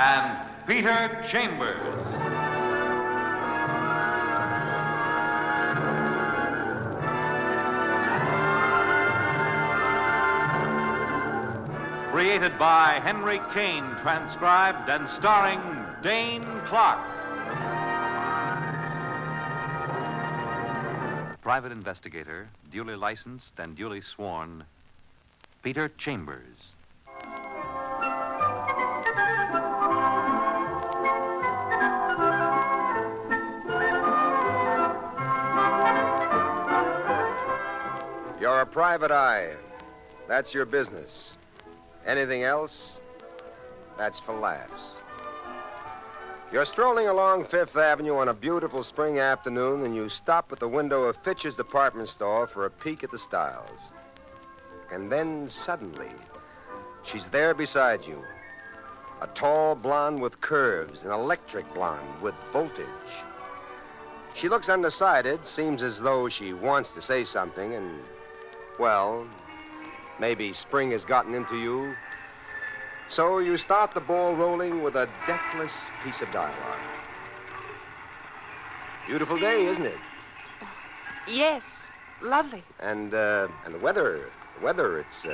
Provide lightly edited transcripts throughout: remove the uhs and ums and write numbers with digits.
and Peter Chambers. Created by Henry Kane, transcribed and starring Dane Clark. Private investigator, duly licensed and duly sworn, Peter Chambers. You're a private eye. That's your business. Anything else, that's for laughs. You're strolling along Fifth Avenue on a beautiful spring afternoon, and you stop at the window of Fitch's department store for a peek at the styles. And then suddenly, she's there beside you. A tall blonde with curves, an electric blonde with voltage. She looks undecided, seems as though she wants to say something, and, well, maybe spring has gotten into you. So you start the ball rolling with a depthless piece of dialogue. Beautiful day, isn't it? Yes, lovely. And the weather, it's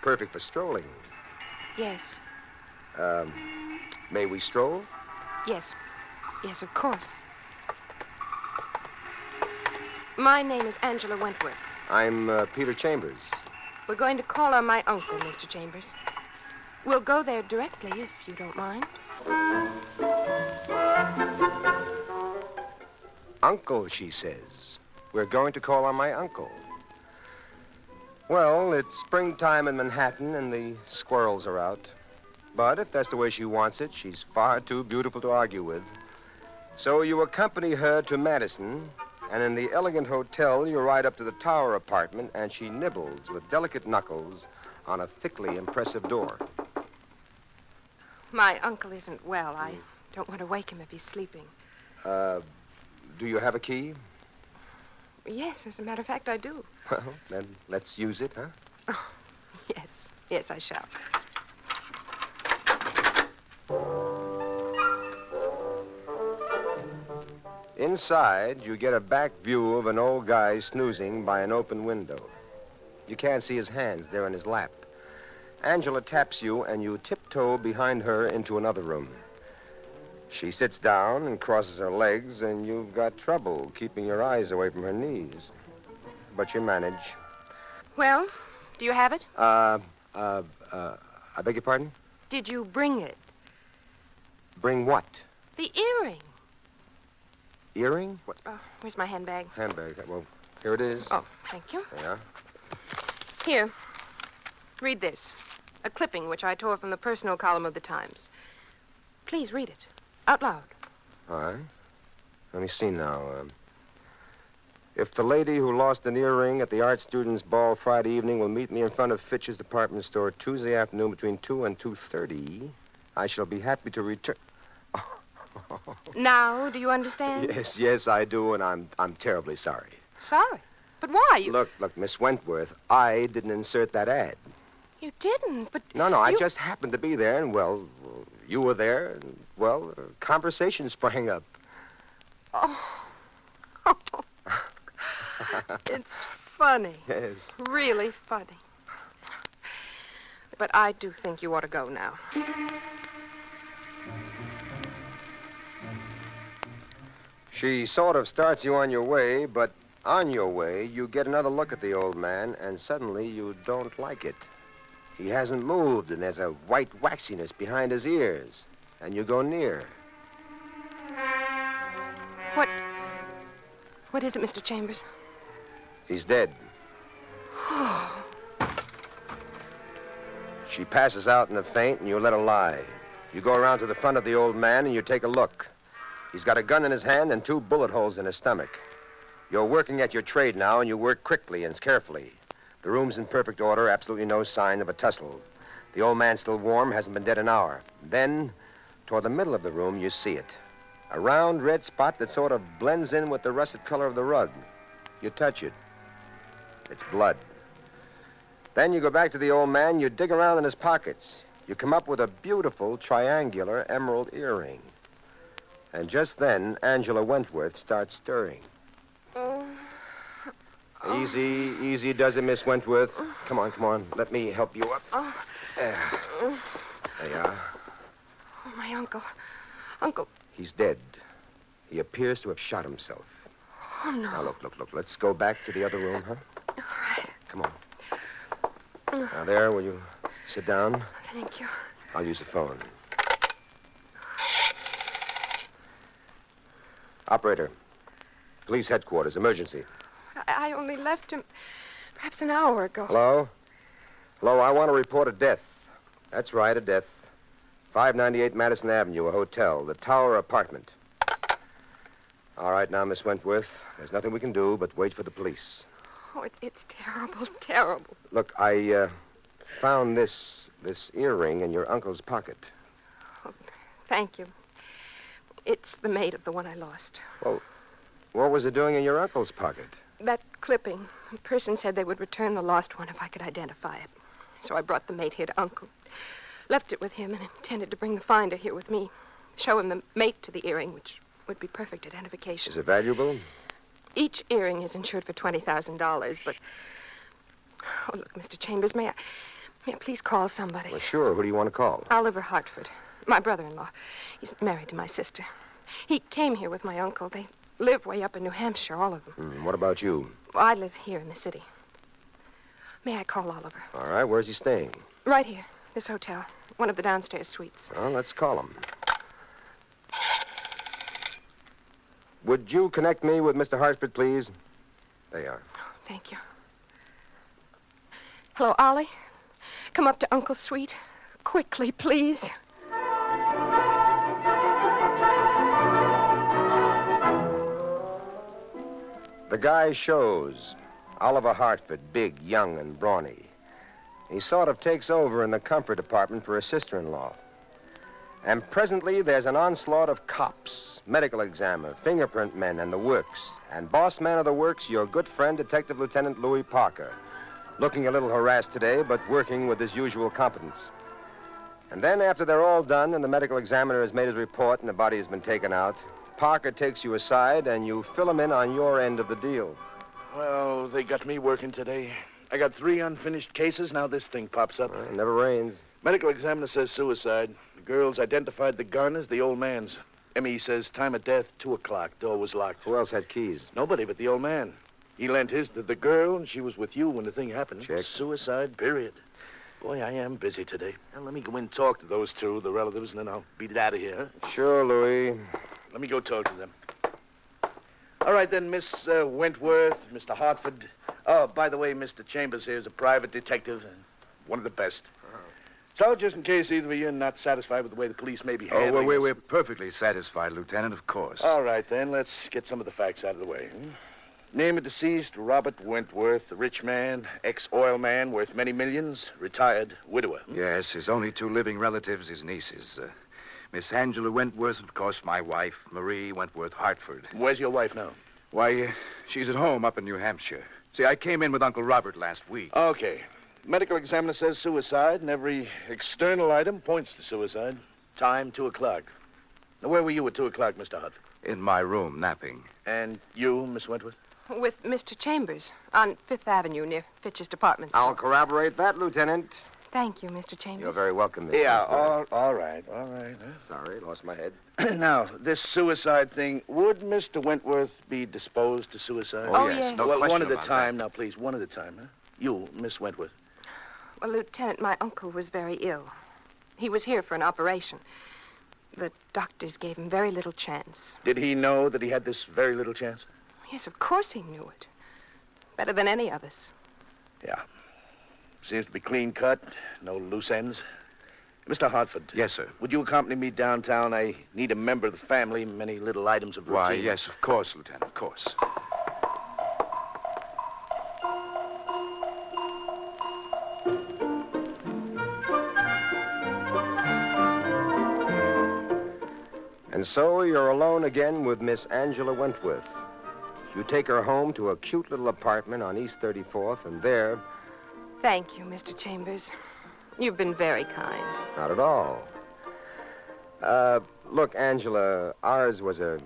perfect for strolling. Yes, May we stroll? yes, of course. My name is Angela Wentworth. I'm Peter Chambers. We're going to call on my uncle, Mr. Chambers. We'll go there directly, if you don't mind. Uncle, she says. We're going to call on my uncle. Well, it's springtime in Manhattan and the squirrels are out. But if that's the way she wants it, she's far too beautiful to argue with. So you accompany her to Madison, and in the elegant hotel, you ride up to the Tower apartment, and she nibbles with delicate knuckles on a thickly impressive door. My uncle isn't well. I don't want to wake him if he's sleeping. Do you have a key? Yes, as a matter of fact, I do. Well, then let's use it, huh? Oh, yes, I shall. Inside, you get a back view of an old guy snoozing by an open window. You can't see his hands. They're in his lap. Angela taps you, and you tiptoe behind her into another room. She sits down and crosses her legs, and you've got trouble keeping your eyes away from her knees. But you manage. Well, do you have it? I beg your pardon? Did you bring it? Bring what? The earring. Earring? What? Where's my handbag? Handbag. Well, here it is. Oh, thank you. Yeah. Here. Read this. A clipping which I tore from the personal column of the Times. Please read it. Out loud. All right. Let me see now. If the lady who lost an earring at the art students' ball Friday evening will meet me in front of Fitch's department store Tuesday afternoon between 2 and 2:30, I shall be happy to return. Now, do you understand? Yes, I do, and I'm terribly sorry. Sorry? But why? Look, Miss Wentworth, I didn't insert that ad. You didn't, but... No, I just happened to be there, and, well, you were there, and, well, conversation sprang up. Oh. It's funny. Yes. Really funny. But I do think you ought to go now. She sort of starts you on your way, but on your way, you get another look at the old man, and suddenly you don't like it. He hasn't moved, and there's a white waxiness behind his ears. And you go near. What is it, Mr. Chambers? He's dead. She passes out in a faint, and you let her lie. You go around to the front of the old man, and you take a look. He's got a gun in his hand and 2 bullet holes in his stomach. You're working at your trade now, and you work quickly and carefully. The room's in perfect order, absolutely no sign of a tussle. The old man's still warm, hasn't been dead an hour. Then, toward the middle of the room, you see it. A round red spot that sort of blends in with the russet color of the rug. You touch it. It's blood. Then you go back to the old man, you dig around in his pockets. You come up with a beautiful triangular emerald earring. And just then, Angela Wentworth starts stirring. Easy does it, Miss Wentworth. Come on. Let me help you up. There you are. Oh, my uncle. Uncle. He's dead. He appears to have shot himself. Oh, no. Now, look. Let's go back to the other room, huh? All right. Come on. Now, there, will you sit down? Thank you. I'll use the phone. Operator. Police headquarters, emergency. I only left him perhaps an hour ago. Hello? Hello, I want to report a death. That's right, a death. 598 Madison Avenue, a hotel, the Tower apartment. All right, now, Miss Wentworth, there's nothing we can do but wait for the police. Oh, it's terrible, terrible. Look, I found this earring in your uncle's pocket. Oh, thank you. It's the mate of the one I lost. Well, what was it doing in your uncle's pocket? That clipping. The person said they would return the lost one if I could identify it. So I brought the mate here to Uncle. Left it with him and intended to bring the finder here with me. Show him the mate to the earring, which would be perfect identification. Is it valuable? Each earring is insured for $20,000, but... Oh, look, Mr. Chambers, may I please call somebody? Well, sure. Who do you want to call? Oliver Hartford, my brother-in-law. He's married to my sister. He came here with my uncle. They live way up in New Hampshire, all of them. What about you? Well, I live here in the city. May I call Oliver? All right. Where's he staying? Right here, this hotel. One of the downstairs suites. Well, let's call him. Would you connect me with Mr. Hartford, please? There you are. Oh, thank you. Hello, Ollie? Come up to Uncle's suite. Quickly, please. The guy shows. Oliver Hartford, big, young, and brawny. He sort of takes over in the comfort department for his sister-in-law. And presently, there's an onslaught of cops, medical examiner, fingerprint men, and the works. And boss man of the works, your good friend, Detective Lieutenant Louis Parker. Looking a little harassed today, but working with his usual competence. And then, after they're all done and the medical examiner has made his report and the body has been taken out, Parker takes you aside and you fill him in on your end of the deal. Well, they got me working today. I got 3 unfinished cases. Now this thing pops up. Well, it never rains. Medical examiner says suicide. The girls identified the gun as the old man's. M.E. says time of death, 2 o'clock. Door was locked. Who else had keys? Nobody but the old man. He lent his to the girl, and she was with you when the thing happened. Check. Suicide, period. Boy, I am busy today. Now, let me go in and talk to those 2, the relatives, and then I'll beat it out of here. Sure, Louis. Let me go talk to them. All right, then, Miss Wentworth, Mr. Hartford. Oh, by the way, Mr. Chambers here is a private detective, and one of the best. So, just in case either of you are not satisfied with the way the police may be handling Oh, well, this- we're perfectly satisfied, Lieutenant, of course. All right, then, let's get some of the facts out of the way. Name of deceased, Robert Wentworth, a rich man, ex-oil man, worth many millions, retired, widower. Yes, his only 2 living relatives, his nieces. Miss Angela Wentworth, of course, my wife, Marie Wentworth Hartford. Where's your wife now? Why, she's at home up in New Hampshire. See, I came in with Uncle Robert last week. Okay. Medical examiner says suicide, and every external item points to suicide. Time, 2 o'clock. Now, where were you at 2 o'clock, Mr. Hartford? In my room, napping. And you, Miss Wentworth? With Mr. Chambers on 5th Avenue near Fitch's department store. I'll corroborate that, Lieutenant. Thank you, Mr. Chambers. You're very welcome, Miss Yeah, Wentworth. all right. Sorry, lost my head. Now, this suicide thing, would Mr. Wentworth be disposed to suicide? Oh, yes. No well, question one at a about time. Now, please, one at a time, huh? You, Miss Wentworth. Well, Lieutenant, my uncle was very ill. He was here for an operation. The doctors gave him very little chance. Did he know that he had this very little chance? Yes, of course he knew it. Better than any of us. Yeah. Seems to be clean cut, no loose ends. Mr. Hartford. Yes, sir. Would you accompany me downtown? I need a member of the family, many little items of routine. Why, yes, of course, Lieutenant, of course. And so you're alone again with Miss Angela Wentworth. You take her home to a cute little apartment on East 34th, and there... Thank you, Mr. Chambers. You've been very kind. Not at all. Look, Angela, ours was a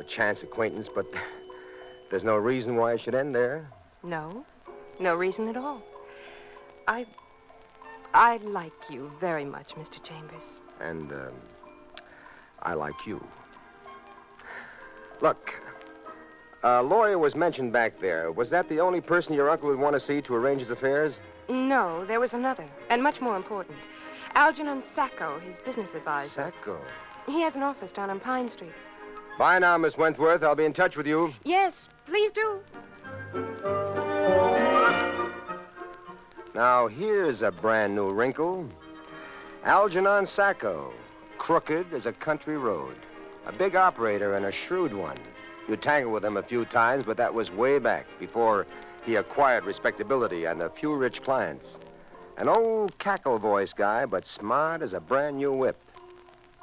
chance acquaintance, but there's no reason why it should end there. No. No reason at all. I like you very much, Mr. Chambers. And, I like you. Look, a lawyer was mentioned back there. Was that the only person your uncle would want to see to arrange his affairs? No, there was another, and much more important. Algernon Sacco, his business advisor. Sacco. He has an office down on Pine Street. Bye now, Miss Wentworth. I'll be in touch with you. Yes, please do. Now, here's a brand new wrinkle. Algernon Sacco, crooked as a country road. A big operator and a shrewd one. You tangled with him a few times, but that was way back, before he acquired respectability and a few rich clients. An old cackle voice guy, but smart as a brand new whip.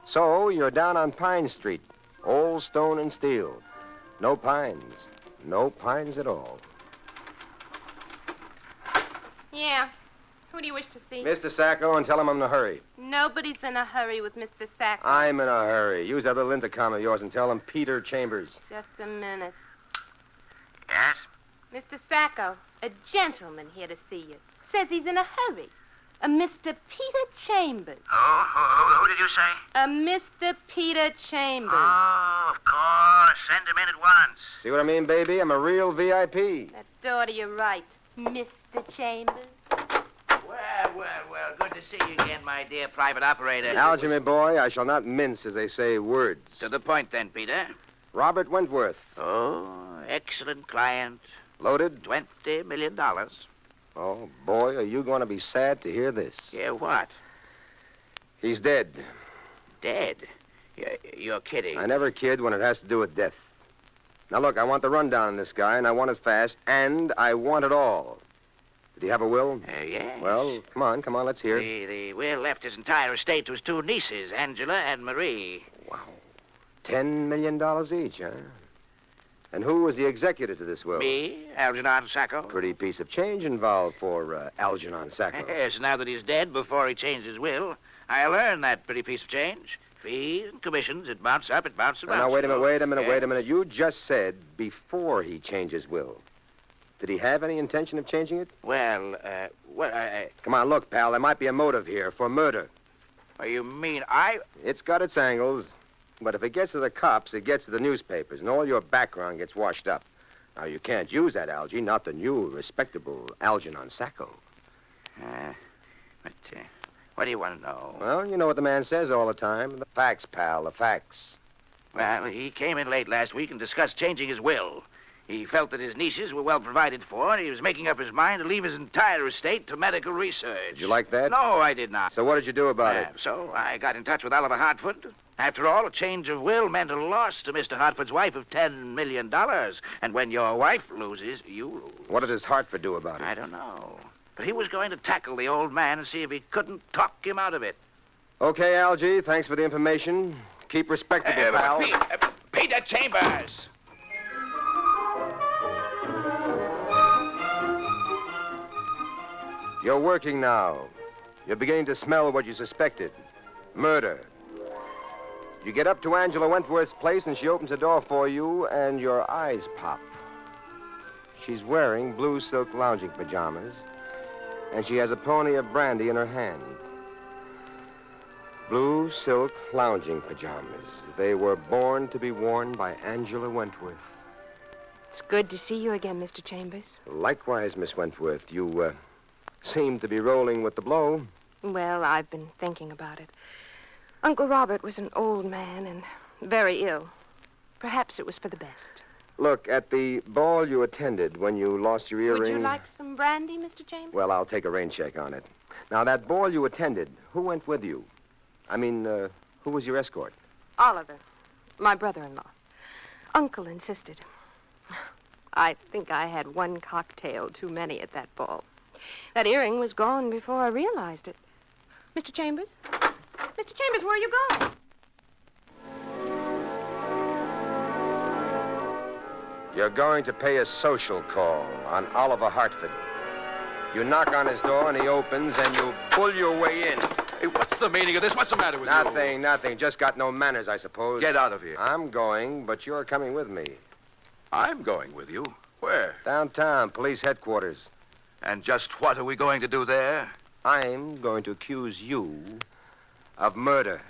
So, you're down on Pine Street, old stone and steel. No pines. No pines at all. Yeah. Who do you wish to see? Mr. Sacco, and tell him I'm in a hurry. Nobody's in a hurry with Mr. Sacco. I'm in a hurry. Use that little intercom of yours and tell him Peter Chambers. Just a minute. Yes? Mr. Sacco, a gentleman here to see you. Says he's in a hurry. A Mr. Peter Chambers. Who did you say? A Mr. Peter Chambers. Oh, of course. Send him in at once. See what I mean, baby? I'm a real VIP. That door to your right, Mr. Chambers. Well, good to see you again, my dear private operator. Algy, my boy, I shall not mince, as they say, words. To the point, then, Peter. Robert Wentworth. Oh, excellent client. Loaded? $20 million. Oh, boy, are you going to be sad to hear this. Yeah, what? He's dead. Dead? You're kidding. I never kid when it has to do with death. Now, look, I want the rundown on this guy, and I want it fast, and I want it all. Did he have a will? Yes. Well, come on, let's hear. The will left his entire estate to his two nieces, Angela and Marie. Wow. $10 million each, huh? And who was the executor to this will? Me, Algernon Sacco. Pretty piece of change involved for Algernon Sacco. Yes, now that he's dead, before he changed his will, I'll earn that pretty piece of change. Fees and commissions, it mounts up, it mounts around. Now, wait a minute. You just said before he changed his will. Did he have any intention of changing it? Well, Come on, look, pal, there might be a motive here for murder. You mean It's got its angles, but if it gets to the cops, it gets to the newspapers, and all your background gets washed up. Now, you can't use that, Algy, not the new, respectable Algernon Sacco. What do you want to know? Well, you know what the man says all the time. The facts, pal, the facts. Well, he came in late last week and discussed changing his will. He felt that his nieces were well provided for, and he was making up his mind to leave his entire estate to medical research. Did you like that? No, I did not. So what did you do about it? So I got in touch with Oliver Hartford. After all, a change of will meant a loss to Mr. Hartford's wife of $10 million. And when your wife loses, you lose. What does Hartford do about it? I don't know. But he was going to tackle the old man and see if he couldn't talk him out of it. Okay, Algy, thanks for the information. Keep respectable, pal. Peter Chambers! You're working now. You're beginning to smell what you suspected. Murder. You get up to Angela Wentworth's place, and she opens the door for you, and your eyes pop. She's wearing blue silk lounging pajamas, and she has a pony of brandy in her hand. Blue silk lounging pajamas. They were born to be worn by Angela Wentworth. It's good to see you again, Mr. Chambers. Likewise, Miss Wentworth. You, seem to be rolling with the blow. Well, I've been thinking about it. Uncle Robert was an old man and very ill. Perhaps it was for the best. Look, at the ball you attended when you lost your earring... Would you like some brandy, Mr. Chambers? Well, I'll take a rain check on it. Now, that ball you attended, who went with you? I mean, who was your escort? Oliver, my brother-in-law. Uncle insisted. I think I had one cocktail too many at that ball. That earring was gone before I realized it. Mr. Chambers? Mr. Chambers, where are you going? You're going to pay a social call on Oliver Hartford. You knock on his door, and he opens, and you pull your way in. Hey, what's the meaning of this? What's the matter with you? Nothing. Just got no manners, I suppose. Get out of here. I'm going, but you're coming with me. I'm going with you. Where? Downtown, police headquarters. And just what are we going to do there? I'm going to accuse you of murder.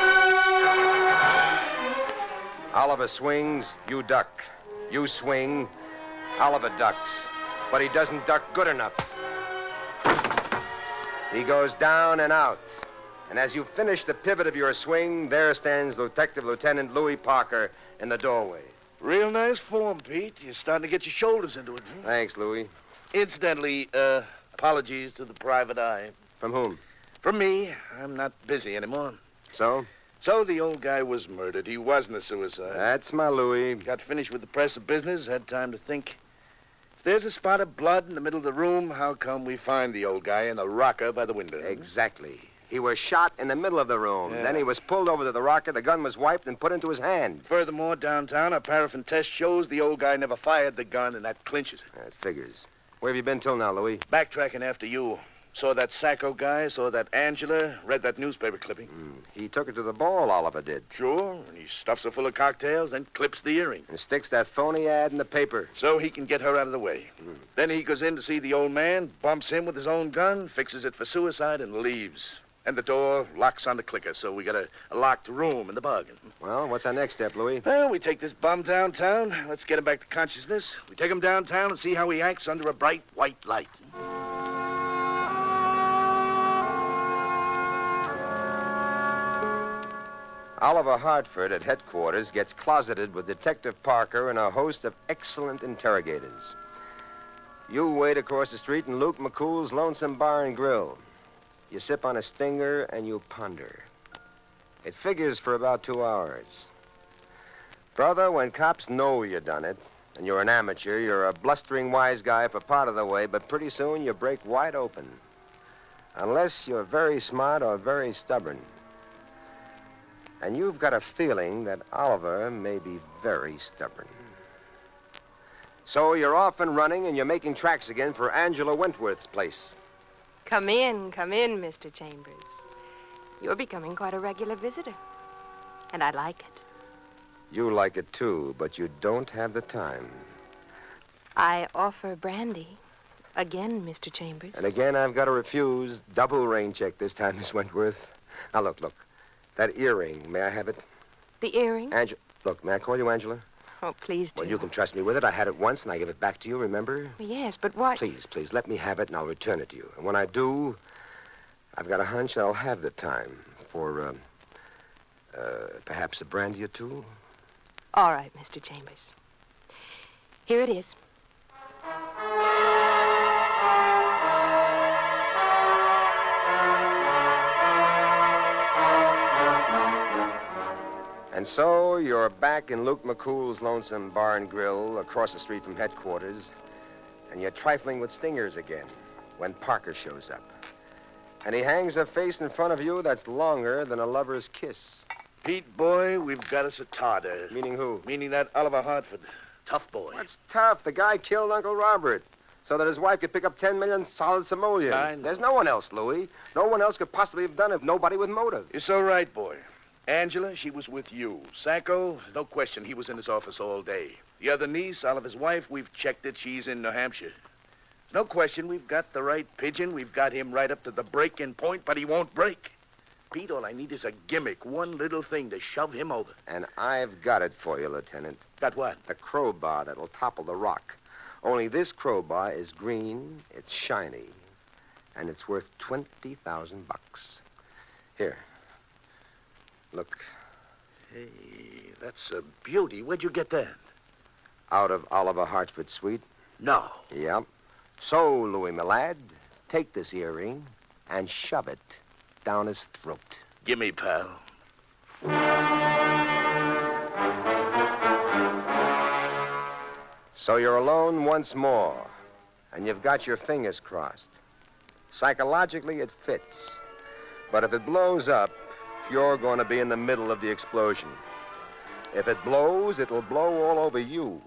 Oliver swings, you duck. You swing, Oliver ducks. But he doesn't duck good enough. He goes down and out. And as you finish the pivot of your swing, there stands Detective Lieutenant Louis Parker in the doorway. Real nice form, Pete. You're starting to get your shoulders into it. Huh? Thanks, Louis. Incidentally, apologies to the private eye. From whom? From me. I'm not busy anymore. So? So the old guy was murdered. He wasn't a suicide. That's my Louis. Got finished with the press of business, had time to think. If there's a spot of blood in the middle of the room, how come we find the old guy in the rocker by the window? Exactly. He was shot in the middle of the room. Yeah. Then he was pulled over to the rocker. The gun was wiped and put into his hand. Furthermore, downtown, a paraffin test shows the old guy never fired the gun, and that clinches it. That figures. Where have you been till now, Louis? Backtracking after you. Saw that Sacco guy, saw that Angela, read that newspaper clipping. He took her to the ball, Oliver did. Sure, and he stuffs her full of cocktails, then clips the earring. And sticks that phony ad in the paper. So he can get her out of the way. Then he goes in to see the old man, bumps him with his own gun, fixes it for suicide, and leaves. And the door locks on the clicker, so we got a locked room in the bargain. Well, what's our next step, Louis? Well, we take this bum downtown. Let's get him back to consciousness. We take him downtown and see how he acts under a bright white light. Oliver Hartford at headquarters gets closeted with Detective Parker and a host of excellent interrogators. You wait across the street in Luke McCool's Lonesome Bar and Grill. You sip on a stinger and you ponder. It figures for about 2 hours. Brother, when cops know you done it, and you're an amateur, you're a blustering wise guy for part of the way, but pretty soon you break wide open. Unless you're very smart or very stubborn. And you've got a feeling that Oliver may be very stubborn. So you're off and running, and you're making tracks again for Angela Wentworth's place. Come in, Mr. Chambers. You're becoming quite a regular visitor. And I like it. You like it, too, but you don't have the time. I offer brandy. Again, Mr. Chambers. And again, I've got to refuse. Double rain check this time, Miss Wentworth. Now, look. That earring, may I have it? The earring? Look, may I call you Angela? Oh, please do. Well, you can trust me with it. I had it once, and I gave it back to you, remember? Yes, but why... Please, let me have it, and I'll return it to you. And when I do, I've got a hunch I'll have the time for, perhaps a brandy or two. All right, Mr. Chambers. Here it is. And so you're back in Luke McCool's Lonesome Bar and Grill across the street from headquarters, and you're trifling with stingers again when Parker shows up. And he hangs a face in front of you that's longer than a lover's kiss. Pete, boy, we've got us a tartar. Meaning who? Meaning that Oliver Hartford. Tough boy. What's tough? The guy killed Uncle Robert so that his wife could pick up 10 million solid simoleons. I know. There's no one else, Louis. No one else could possibly have done it. Nobody with motive. You're so right, boy. Angela, she was with you. Sacco, no question, he was in his office all day. The other niece, Oliver's wife, we've checked it. She's in New Hampshire. No question, we've got the right pigeon. We've got him right up to the break-in point, but he won't break. Pete, all I need is a gimmick, one little thing to shove him over. And I've got it for you, Lieutenant. Got what? The crowbar that'll topple the rock. Only this crowbar is green, it's shiny, and it's worth $20,000. Here. Look. Hey, that's a beauty. Where'd you get that? Out of Oliver Hartford's suite. No. Yep. So, Louis, my lad, take this earring and shove it down his throat. Gimme, pal. So you're alone once more, and you've got your fingers crossed. Psychologically, it fits. But if it blows up, you're going to be in the middle of the explosion. If it blows, it'll blow all over you.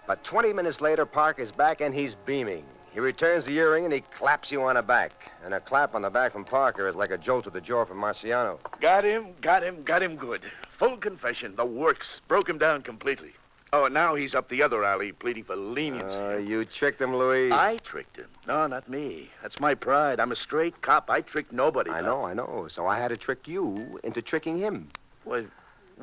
But 20 minutes later, Park is back, and he's beaming. He returns the earring and he claps you on the back. And a clap on the back from Parker is like a jolt to the jaw from Marciano. Got him good. Full confession, the works. Broke him down completely. Oh, and now he's up the other alley pleading for leniency. You tricked him, Louis. I tricked him. No, not me. That's my pride. I'm a straight cop. I tricked nobody. I know. So I had to trick you into tricking him. What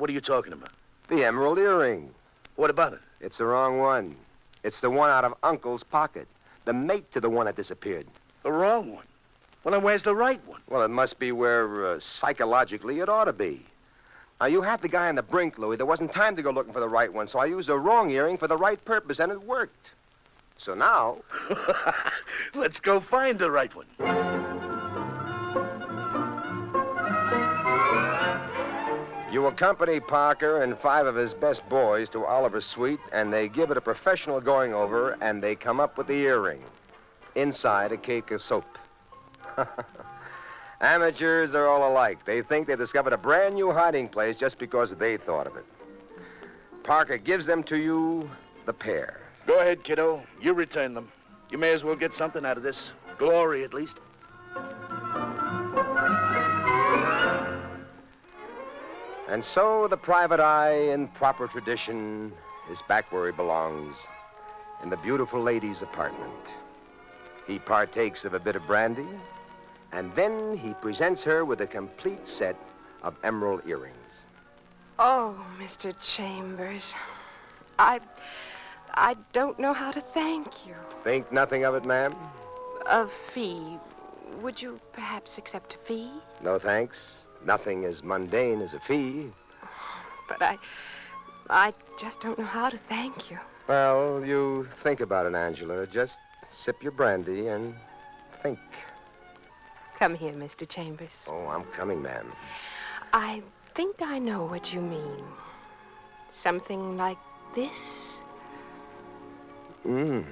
are you talking about? The emerald earring. What about it? It's the wrong one. It's the one out of Uncle's pocket. The mate to the one that disappeared. The wrong one? Well, then where's the right one? Well, it must be where, psychologically, it ought to be. Now, you had the guy on the brink, Louis. There wasn't time to go looking for the right one, so I used the wrong earring for the right purpose, and it worked. So now... Let's go find the right one. You accompany Parker and 5 of his best boys to Oliver's suite, and they give it a professional going-over, and they come up with the earring. Inside a cake of soap. Amateurs are all alike. They think they've discovered a brand new hiding place just because they thought of it. Parker gives them to you, the pair. Go ahead, kiddo. You return them. You may as well get something out of this. Glory, at least. And so the private eye, in proper tradition, is back where he belongs, in the beautiful lady's apartment. He partakes of a bit of brandy, and then he presents her with a complete set of emerald earrings. Oh, Mr. Chambers, I don't know how to thank you. Think nothing of it, ma'am? A fee. Would you perhaps accept a fee? No, thanks. Nothing as mundane as a fee. But I just don't know how to thank you. Well, you think about it, Angela. Just sip your brandy and think. Come here, Mr. Chambers. Oh, I'm coming, ma'am. I think I know what you mean. Something like this? Oh,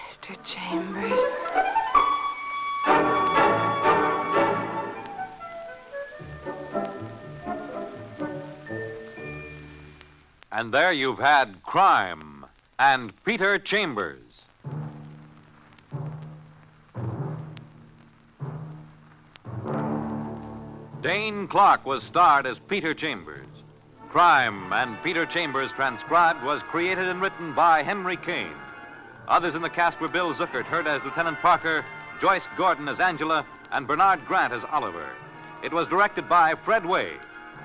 Mr. Chambers. And there you've had Crime and Peter Chambers. Dane Clark was starred as Peter Chambers. Crime and Peter Chambers transcribed was created and written by Henry Kane. Others in the cast were Bill Zuckert, heard as Lieutenant Parker, Joyce Gordon as Angela, and Bernard Grant as Oliver. It was directed by Fred Way.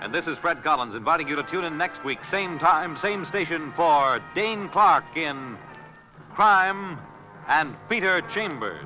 And this is Fred Collins inviting you to tune in next week, same time, same station, for Dane Clark in Crime and Peter Chambers.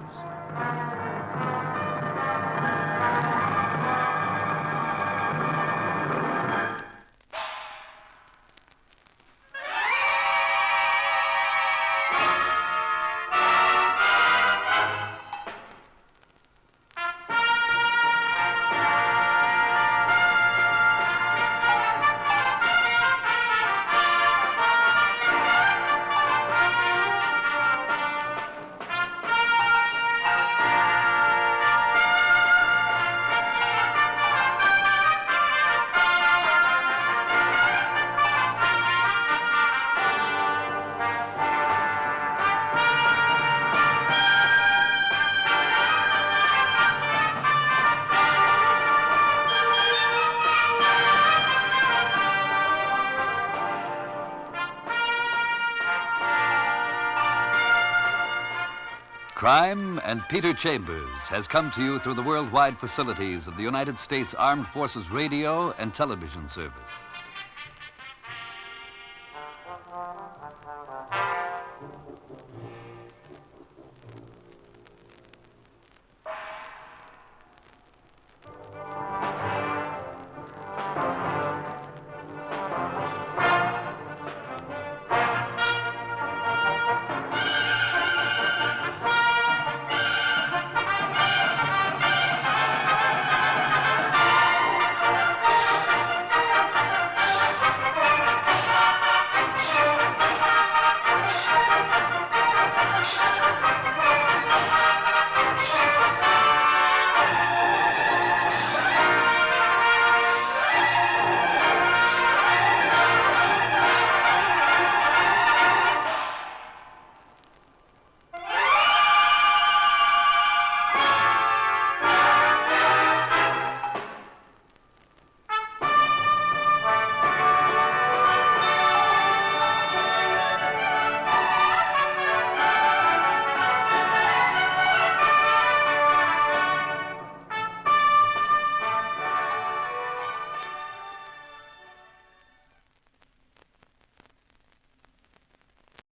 Crime and Peter Chambers has come to you through the worldwide facilities of the United States Armed Forces Radio and Television Service.